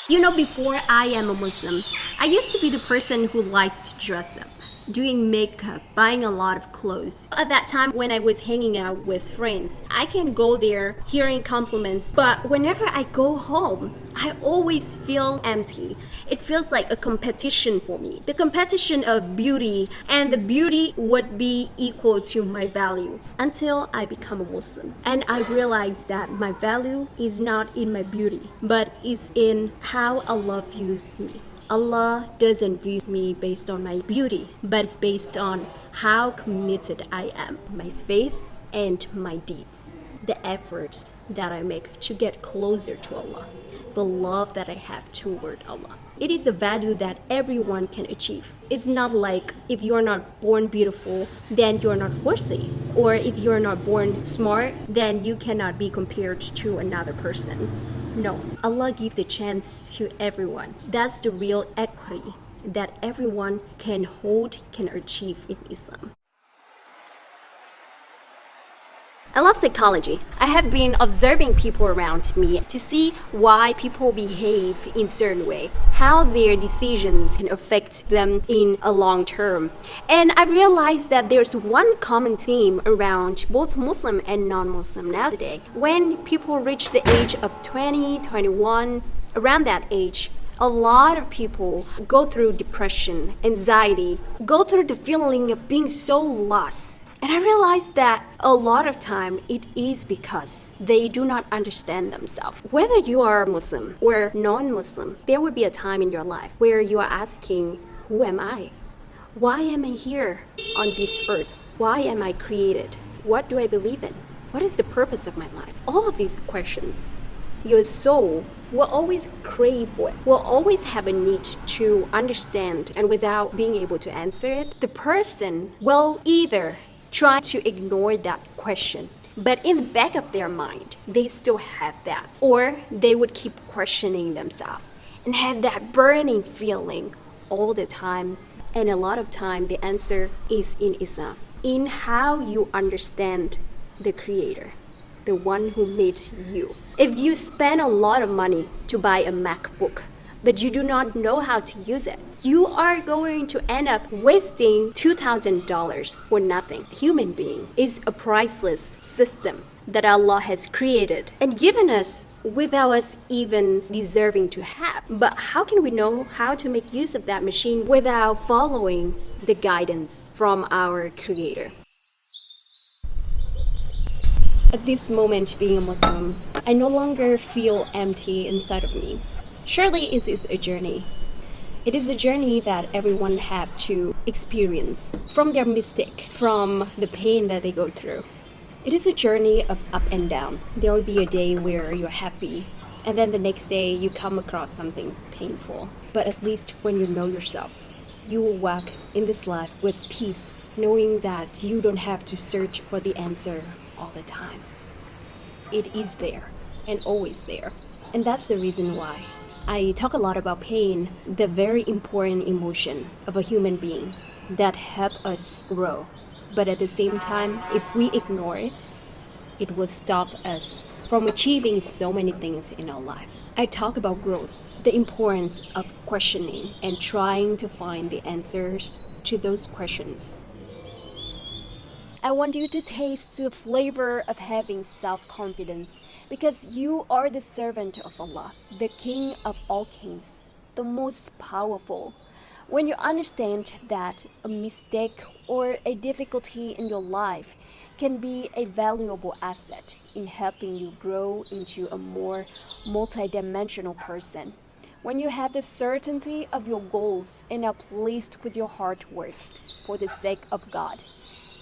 Before I am a Muslim, I used to be the person who likes to dress up, doing makeup, buying a lot of clothes. At that time, when I was hanging out with friends, I can go there hearing compliments, but whenever I go home, I always feel empty. It feels like a competition for me. The competition of beauty, and the beauty would be equal to my value until I become a Muslim. And I realized that my value is not in my beauty, but is in how Allah views me. Allah doesn't view me based on my beauty, but it's based on how committed I am, my faith and my deeds, the efforts that I make to get closer to Allah, the love that I have toward Allah. It is a value that everyone can achieve. It's not like if you're not born beautiful, then you're not worthy. Or if you're not born smart, then you cannot be compared to another person. No, Allah gives the chance to everyone. That's the real equity that everyone can hold, can achieve in Islam. I love psychology. I have been observing people around me to see why people behave in certain way, how their decisions can affect them in a long term. And I realized that there's one common theme around both Muslim and non-Muslim nowadays. When people reach the age of 20, 21, around that age, a lot of people go through depression, anxiety, go through the feeling of being so lost. And I realized that a lot of time it is because they do not understand themselves. Whether you are Muslim or non-Muslim, there will be a time in your life where you are asking, who am I? Why am I here on this earth? Why am I created? What do I believe in? What is the purpose of my life? All of these questions, your soul will always crave for it, will always have a need to understand, and without being able to answer it, the person will either try to ignore that question, but in the back of their mind, they still have that. Or they would keep questioning themselves and have that burning feeling all the time. And a lot of time, the answer is in Islam, in how you understand the Creator, the one who made you. If you spend a lot of money to buy a MacBook, but you do not know how to use it, you are going to end up wasting $2,000 for nothing. Human being is a priceless system that Allah has created and given us without us even deserving to have. But how can we know how to make use of that machine without following the guidance from our Creator? At this moment, being a Muslim, I no longer feel empty inside of me. Surely it is a journey. It is a journey that everyone have to experience from their mistake, from the pain that they go through. It is a journey of up and down. There will be a day where you're happy, and then the next day you come across something painful. But at least when you know yourself, you will walk in this life with peace, knowing that you don't have to search for the answer all the time. It is there and always there. And that's the reason why I talk a lot about pain, the very important emotion of a human being that help us grow. But at the same time, if we ignore it, it will stop us from achieving so many things in our life. I talk about growth, the importance of questioning and trying to find the answers to those questions. I want you to taste the flavor of having self-confidence because you are the servant of Allah, the King of all kings, the most powerful. When you understand that a mistake or a difficulty in your life can be a valuable asset in helping you grow into a more multidimensional person, when you have the certainty of your goals and are pleased with your hard work for the sake of God,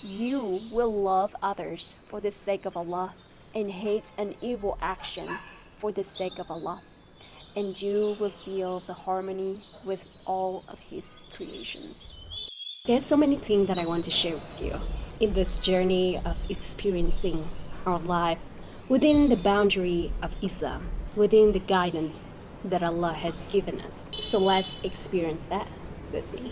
you will love others for the sake of Allah and hate an evil action for the sake of Allah. And you will feel the harmony with all of His creations. There's so many things that I want to share with you in this journey of experiencing our life within the boundary of Islam, within the guidance that Allah has given us. So let's experience that with me.